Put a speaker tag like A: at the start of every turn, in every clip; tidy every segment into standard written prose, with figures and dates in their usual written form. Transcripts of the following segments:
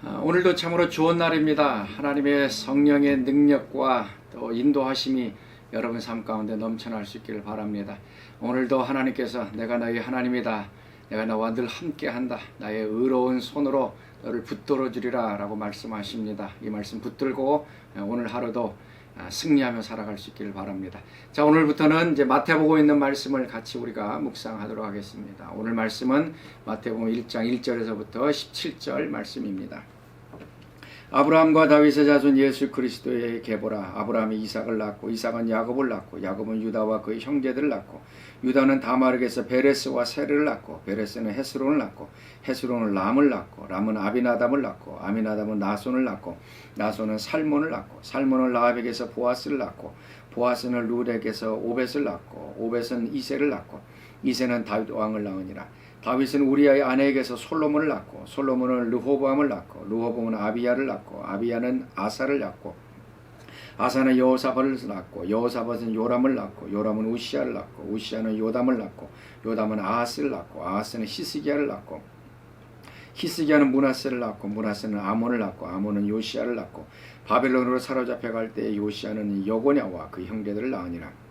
A: 오늘도 참으로 좋은 날입니다. 하나님의 성령의 능력과 또 인도하심이 여러분 삶 가운데 넘쳐날 수 있기를 바랍니다. 오늘도 하나님께서 내가 너희 하나님이다, 내가 너와 늘 함께한다, 나의 의로운 손으로 너를 붙들어 주리라 라고 말씀하십니다. 이 말씀 붙들고 오늘 하루도 승리하며 살아갈 수 있기를 바랍니다. 자, 오늘부터는 이제 마태복음에 있는 말씀을 같이 우리가 묵상하도록 하겠습니다. 오늘 말씀은 마태복음 1장 1절에서부터 17절 말씀입니다. 아브라함과 다윗의 자손 예수 그리스도의 계보라. 아브라함이 이삭을 낳고 이삭은 야곱을 낳고 야곱은 유다와 그의 형제들을 낳고 유다는 다마르게서 베레스와 세르를 낳고 베레스는 헤스론을 낳고 헤스론은 람을 낳고 람은 아비나답을 낳고 아비나답은 나손을 낳고 나손은 살몬을 낳고 살몬은 라합에게서 보아스를 낳고 보아스는 룻에게서 오벳을 낳고 오벳은 이새를 낳고 이새는 다윗 왕을 낳으니라. 다윗은 우리아의 아내에게서 솔로몬을 낳고 솔로몬은 르호보암을 낳고 르호보암은 아비야를 낳고 아비야는 아사를 낳고 아사는 여호사밧을 낳고 여호사밧은 요람을 낳고 요람은 우시아를 낳고 우시아는 요담을 낳고 요담은 아하스를 낳고 아하스는 히스기야를 낳고 히스기야는 므낫세를 낳고 므낫세는 아몬을 낳고 아몬은 요시야를 낳고 바벨론으로 사로잡혀 갈 때 요시야는 여고냐와 그 형제들을 낳으니라.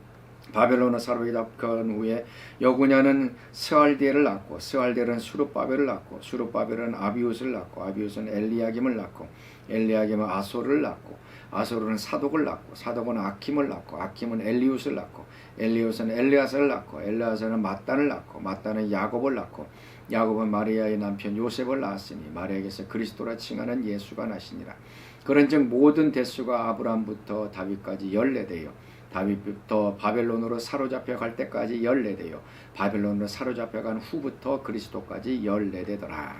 A: 바벨론으로 사로잡힌 후에 여고냐는 스알디엘을 낳고 스알디엘은 수룹바벨을 낳고 수룹바벨은 아비웃을 낳고 아비웃은 엘리야김을 낳고 엘리야김은 아소를 낳고 아소르는 사독을 낳고 사독은 아킴을 낳고 아킴은 엘리웃을 낳고 엘리웃은 엘리아사를 낳고 엘리아사는 mat단을 낳고 mat단은 야곱을 낳고 야곱은 마리아의 남편 요셉을 낳았으니 마리아에게서 그리스도라 칭하는 예수가 나시니라. 그런즉 모든 대수가 아브라함부터 다윗까지 14대요 다윗부터 바벨론으로 사로잡혀 갈 때까지 14대요 바벨론으로 사로잡혀 간 후부터 그리스도까지 14대더라.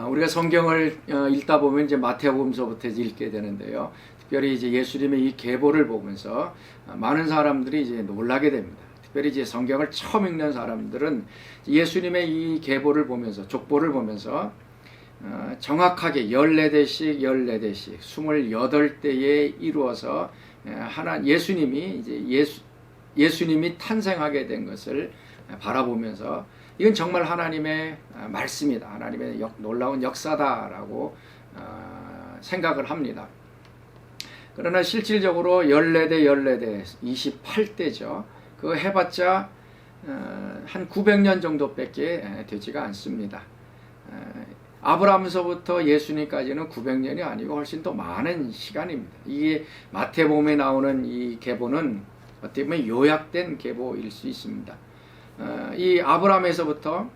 A: 우리가 성경을 읽다 보면 이제 마태복음서부터 읽게 되는데요. 특별히 이제 예수님의 이 계보를 보면서 많은 사람들이 이제 놀라게 됩니다. 특별히 이제 성경을 처음 읽는 사람들은 예수님의 이 계보를 보면서 족보를 보면서 정확하게 14대씩 14대씩 28대에 이루어서 예수님이 예수님이 탄생하게 된 것을 바라보면서 이건 정말 하나님의 말씀이다, 하나님의 놀라운 역사다라고 생각을 합니다. 그러나 실질적으로 14대 14대 28대죠. 그거 해봤자 한 900년 정도밖에 되지가 않습니다. 아브라함서부터 예수님까지는 900년이 아니고 훨씬 더 많은 시간입니다. 이게 마태복음에 나오는 이 계보는 어떻게 보면 요약된 계보일 수 있습니다. 이 아브라함에서부터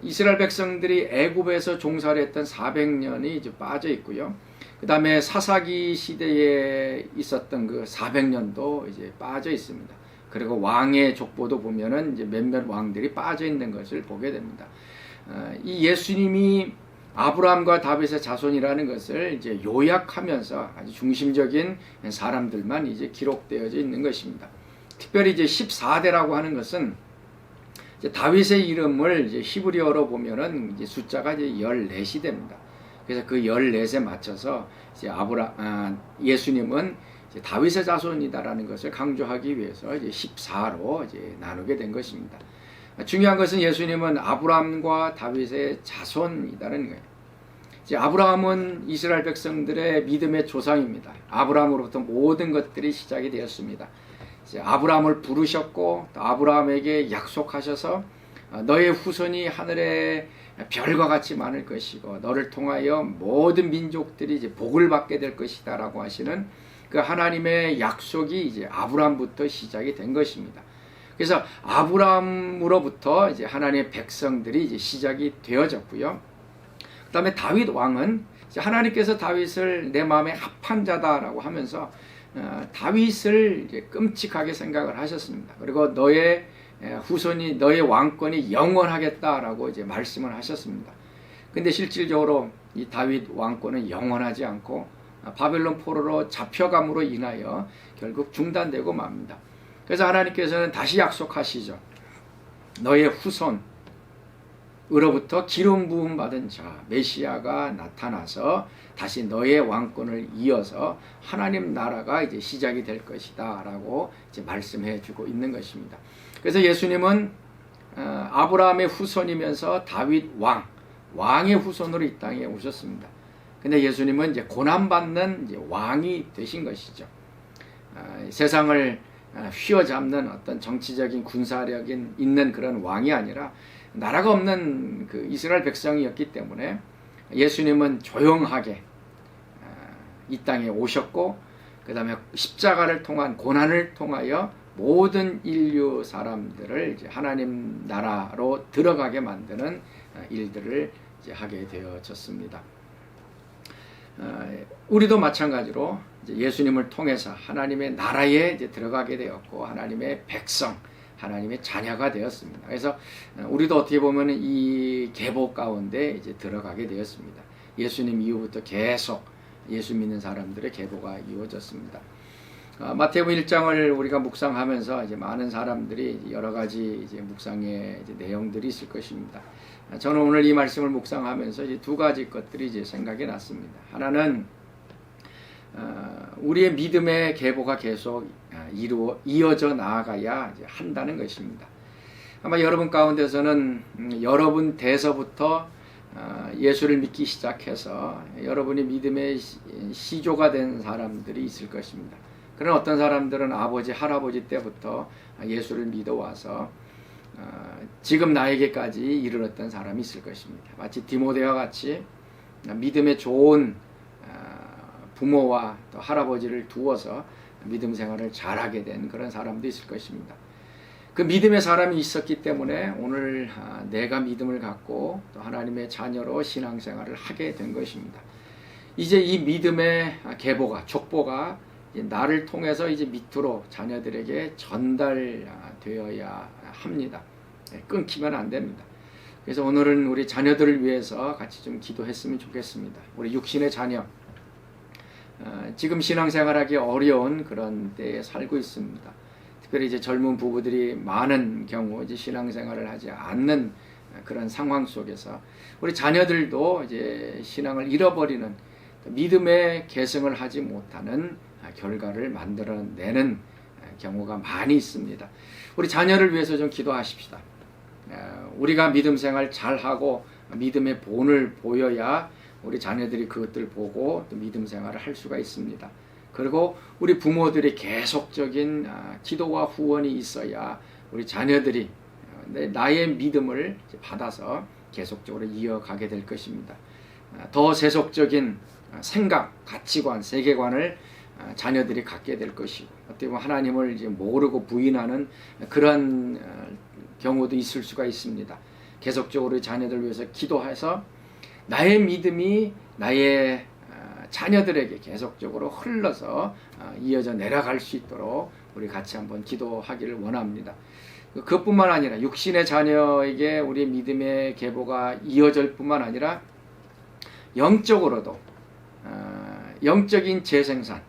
A: 이스라엘 백성들이 애굽에서 종살이 했던 400년이 이제 빠져 있고요. 그 다음에 사사기 시대에 있었던 그 400년도 이제 빠져 있습니다. 그리고 왕의 족보도 보면은 이제 몇몇 왕들이 빠져 있는 것을 보게 됩니다. 이 예수님이 아브라함과 다윗의 자손이라는 것을 이제 요약하면서 아주 중심적인 사람들만 이제 기록되어져 있는 것입니다. 특별히 이제 14대라고 하는 것은 이제 다윗의 이름을 이제 히브리어로 보면은 이제 숫자가 이제 14이 됩니다. 그래서 그 14에 맞춰서 이제 예수님은 이제 다윗의 자손이다라는 것을 강조하기 위해서 이제 14로 이제 나누게 된 것입니다. 중요한 것은 예수님은 아브라함과 다윗의 자손이라는 거예요. 이제 아브라함은 이스라엘 백성들의 믿음의 조상입니다. 아브라함으로부터 모든 것들이 시작이 되었습니다. 이제 아브라함을 부르셨고 또 아브라함에게 약속하셔서 너의 후손이 하늘의 별과 같이 많을 것이고 너를 통하여 모든 민족들이 이제 복을 받게 될 것이다라고 하시는 그 하나님의 약속이 이제 아브라함부터 시작이 된 것입니다. 그래서 아브라함으로부터 이제 하나님의 백성들이 이제 시작이 되어졌고요. 그 다음에 다윗 왕은 이제 하나님께서 다윗을 내 마음에 합한 자다라고 하면서 다윗을 이제 끔찍하게 생각을 하셨습니다. 그리고 너의 후손이 너의 왕권이 영원하겠다라고 이제 말씀을 하셨습니다. 근데 실질적으로 이 다윗 왕권은 영원하지 않고 바벨론 포로로 잡혀감으로 인하여 결국 중단되고 맙니다. 그래서 하나님께서는 다시 약속하시죠. 너의 후손으로부터 기름 부음 받은 자 메시아가 나타나서 다시 너의 왕권을 이어서 하나님 나라가 이제 시작이 될 것이다라고 이제 말씀해 주고 있는 것입니다. 그래서 예수님은 아브라함의 후손이면서 다윗 왕 왕의 후손으로 이 땅에 오셨습니다. 근데 예수님은 이제 고난받는 이제 왕이 되신 것이죠. 세상을 휘어잡는 어떤 정치적인 군사력인 있는 그런 왕이 아니라 나라가 없는 그 이스라엘 백성이었기 때문에 예수님은 조용하게 이 땅에 오셨고, 그 다음에 십자가를 통한 고난을 통하여 모든 인류 사람들을 이제 하나님 나라로 들어가게 만드는 일들을 이제 하게 되어졌습니다. 우리도 마찬가지로 이제 예수님을 통해서 하나님의 나라에 이제 들어가게 되었고, 하나님의 백성, 하나님의 자녀가 되었습니다. 그래서 우리도 어떻게 보면 이 계보 가운데 이제 들어가게 되었습니다. 예수님 이후부터 계속 예수 믿는 사람들의 계보가 이루어졌습니다. 마태복음 1장을 우리가 묵상하면서 이제 많은 사람들이 여러 가지 이제 묵상의 이제 내용들이 있을 것입니다. 저는 오늘 이 말씀을 묵상하면서 이제 두 가지 것들이 이제 생각이 났습니다. 하나는 우리의 믿음의 계보가 계속 이어져 나아가야 이제 한다는 것입니다. 아마 여러분 가운데서는 여러분 대서부터 예수를 믿기 시작해서 여러분이 믿음의 시조가 된 사람들이 있을 것입니다. 그런 어떤 사람들은 아버지, 할아버지 때부터 예수를 믿어와서 지금 나에게까지 이르렀던 사람이 있을 것입니다. 마치 디모데와 같이 믿음의 좋은 부모와 또 할아버지를 두어서 믿음 생활을 잘하게 된 그런 사람도 있을 것입니다. 그 믿음의 사람이 있었기 때문에 오늘 내가 믿음을 갖고 또 하나님의 자녀로 신앙생활을 하게 된 것입니다. 이제 이 믿음의 계보가, 족보가 나를 통해서 이제 밑으로 자녀들에게 전달되어야 합니다. 끊기면 안 됩니다. 그래서 오늘은 우리 자녀들을 위해서 같이 좀 기도했으면 좋겠습니다. 우리 육신의 자녀, 지금 신앙생활하기 어려운 그런 때에 살고 있습니다. 특별히 이제 젊은 부부들이 많은 경우 이제 신앙생활을 하지 않는 그런 상황 속에서 우리 자녀들도 이제 신앙을 잃어버리는 믿음의 계승을 하지 못하는 결과를 만들어내는 경우가 많이 있습니다. 우리 자녀를 위해서 좀 기도하십시다. 우리가 믿음 생활 잘하고 믿음의 본을 보여야 우리 자녀들이 그것들 보고 또 믿음 생활을 할 수가 있습니다. 그리고 우리 부모들이 계속적인 기도와 후원이 있어야 우리 자녀들이 나의 믿음을 받아서 계속적으로 이어가게 될 것입니다. 더 세속적인 생각, 가치관, 세계관을 자녀들이 갖게 될 것이고, 어떻게 보면 하나님을 이제 모르고 부인하는 그런 경우도 있을 수가 있습니다. 계속적으로 자녀들을 위해서 기도해서 나의 믿음이 나의 자녀들에게 계속적으로 흘러서 이어져 내려갈 수 있도록 우리 같이 한번 기도하기를 원합니다. 그것뿐만 아니라 육신의 자녀에게 우리 믿음의 계보가 이어질 뿐만 아니라 영적으로도 영적인 재생산,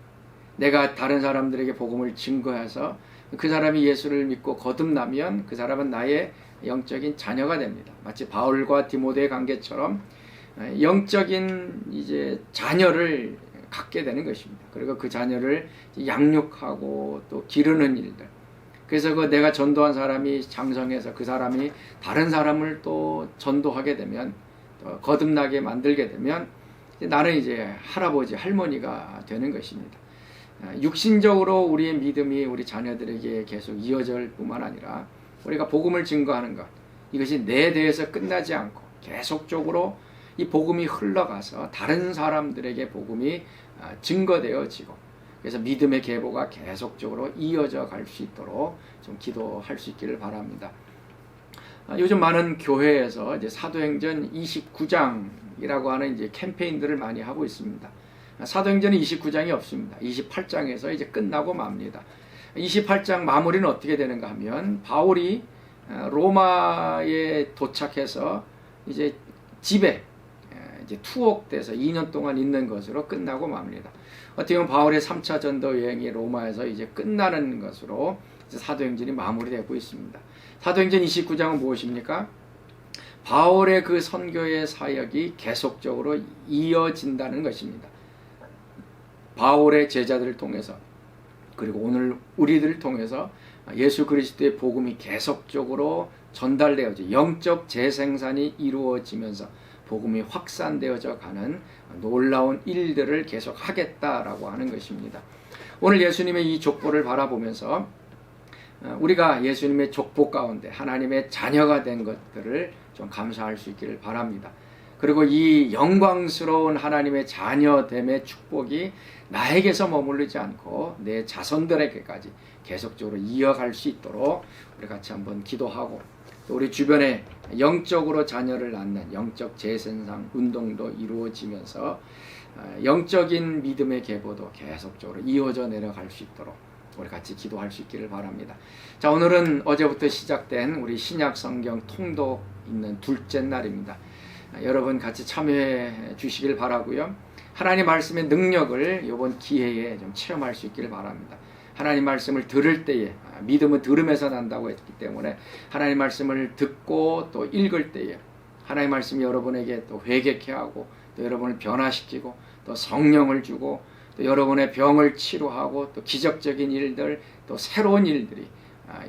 A: 내가 다른 사람들에게 복음을 증거해서 그 사람이 예수를 믿고 거듭나면 그 사람은 나의 영적인 자녀가 됩니다. 마치 바울과 디모데의 관계처럼 영적인 이제 자녀를 갖게 되는 것입니다. 그리고 그 자녀를 양육하고 또 기르는 일들. 그래서 그 내가 전도한 사람이 장성해서 그 사람이 다른 사람을 또 전도하게 되면, 또 거듭나게 만들게 되면 나는 이제 할아버지, 할머니가 되는 것입니다. 육신적으로 우리의 믿음이 우리 자녀들에게 계속 이어질 뿐만 아니라 우리가 복음을 증거하는 것, 이것이 내 대해서 끝나지 않고 계속적으로 이 복음이 흘러가서 다른 사람들에게 복음이 증거되어지고, 그래서 믿음의 계보가 계속적으로 이어져 갈 수 있도록 좀 기도할 수 있기를 바랍니다. 요즘 많은 교회에서 이제 사도행전 29장이라고 하는 이제 캠페인들을 많이 하고 있습니다. 사도행전은 29장이 없습니다. 28장에서 이제 끝나고 맙니다. 28장 마무리는 어떻게 되는가 하면 바울이 로마에 도착해서 이제 집에 이제 투옥돼서 2년 동안 있는 것으로 끝나고 맙니다. 어떻게 보면 바울의 3차 전도 여행이 로마에서 이제 끝나는 것으로 이제 사도행전이 마무리되고 있습니다. 사도행전 29장은 무엇입니까? 바울의 그 선교의 사역이 계속적으로 이어진다는 것입니다. 바울의 제자들을 통해서, 그리고 오늘 우리들을 통해서 예수 그리스도의 복음이 계속적으로 전달되어져 영적 재생산이 이루어지면서 복음이 확산되어져 가는 놀라운 일들을 계속 하겠다라고 하는 것입니다. 오늘 예수님의 이 족보를 바라보면서 우리가 예수님의 족보 가운데 하나님의 자녀가 된 것들을 좀 감사할 수 있기를 바랍니다. 그리고 이 영광스러운 하나님의 자녀됨의 축복이 나에게서 머무르지 않고 내 자손들에게까지 계속적으로 이어갈 수 있도록 우리 같이 한번 기도하고, 또 우리 주변에 영적으로 자녀를 낳는 영적 재생산 운동도 이루어지면서 영적인 믿음의 계보도 계속적으로 이어져 내려갈 수 있도록 우리 같이 기도할 수 있기를 바랍니다. 자, 오늘은 어제부터 시작된 우리 신약 성경 통독 있는 둘째 날입니다. 여러분 같이 참여해 주시길 바라고요. 하나님 말씀의 능력을 이번 기회에 좀 체험할 수 있기를 바랍니다. 하나님 말씀을 들을 때에, 믿음은 들음에서 난다고 했기 때문에 하나님 말씀을 듣고 또 읽을 때에 하나님 말씀이 여러분에게 또 회개케 하고, 또 여러분을 변화시키고, 또 성령을 주고, 또 여러분의 병을 치료하고, 또 기적적인 일들, 또 새로운 일들이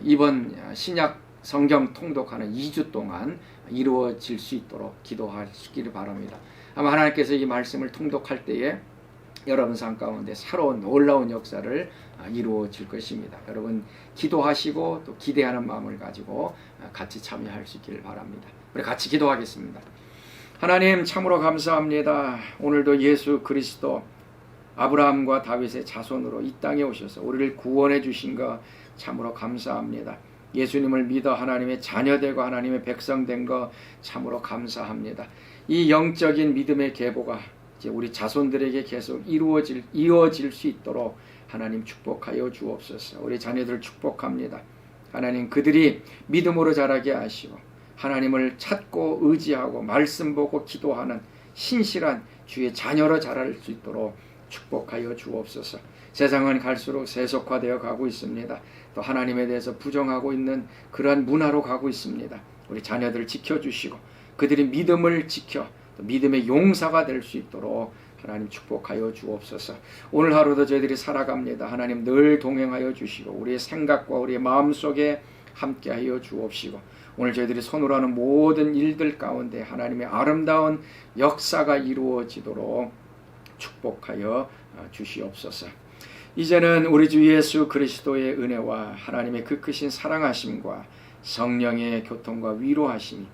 A: 이번 신약 성경 통독하는 2주 동안 이루어질 수 있도록 기도하시기를 바랍니다. 아마 하나님께서 이 말씀을 통독할 때에 여러분 삶 가운데 새로운 놀라운 역사를 이루어질 것입니다. 여러분 기도하시고 또 기대하는 마음을 가지고 같이 참여할 수 있기를 바랍니다. 우리 같이 기도하겠습니다. 하나님, 참으로 감사합니다. 오늘도 예수 그리스도 아브라함과 다윗의 자손으로 이 땅에 오셔서 우리를 구원해 주신 것 참으로 감사합니다. 예수님을 믿어 하나님의 자녀되고 하나님의 백성 된 것 참으로 감사합니다. 이 영적인 믿음의 계보가 이제 우리 자손들에게 계속 이어질 수 있도록 하나님 축복하여 주옵소서. 우리 자녀들 축복합니다. 하나님, 그들이 믿음으로 자라게 하시고 하나님을 찾고 의지하고 말씀 보고 기도하는 신실한 주의 자녀로 자랄 수 있도록 축복하여 주옵소서. 세상은 갈수록 세속화되어 가고 있습니다. 또 하나님에 대해서 부정하고 있는 그러한 문화로 가고 있습니다. 우리 자녀들을 지켜주시고 그들이 믿음을 지켜 또 믿음의 용사가 될 수 있도록 하나님 축복하여 주옵소서. 오늘 하루도 저희들이 살아갑니다. 하나님 늘 동행하여 주시고 우리의 생각과 우리의 마음속에 함께하여 주옵시고, 오늘 저희들이 손으로 하는 모든 일들 가운데 하나님의 아름다운 역사가 이루어지도록 축복하여 주시옵소서. 이제는 우리 주 예수 그리스도의 은혜와 하나님의 그 크신 사랑하심과 성령의 교통과 위로하심이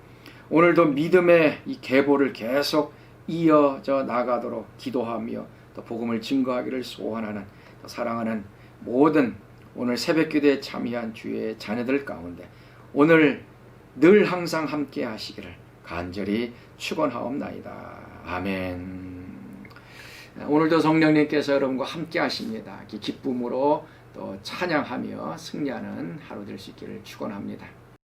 A: 오늘도 믿음의 이 계보를 계속 이어져 나가도록 기도하며 또 복음을 증거하기를 소원하는, 또 사랑하는 모든 오늘 새벽기도에 참여한 주의 자녀들 가운데 오늘 늘 항상 함께 하시기를 간절히 축원하옵나이다. 아멘. 오늘도 성령님께서 여러분과 함께 하십니다. 기쁨으로 또 찬양하며 승리하는 하루 될 수 있기를 축원합니다.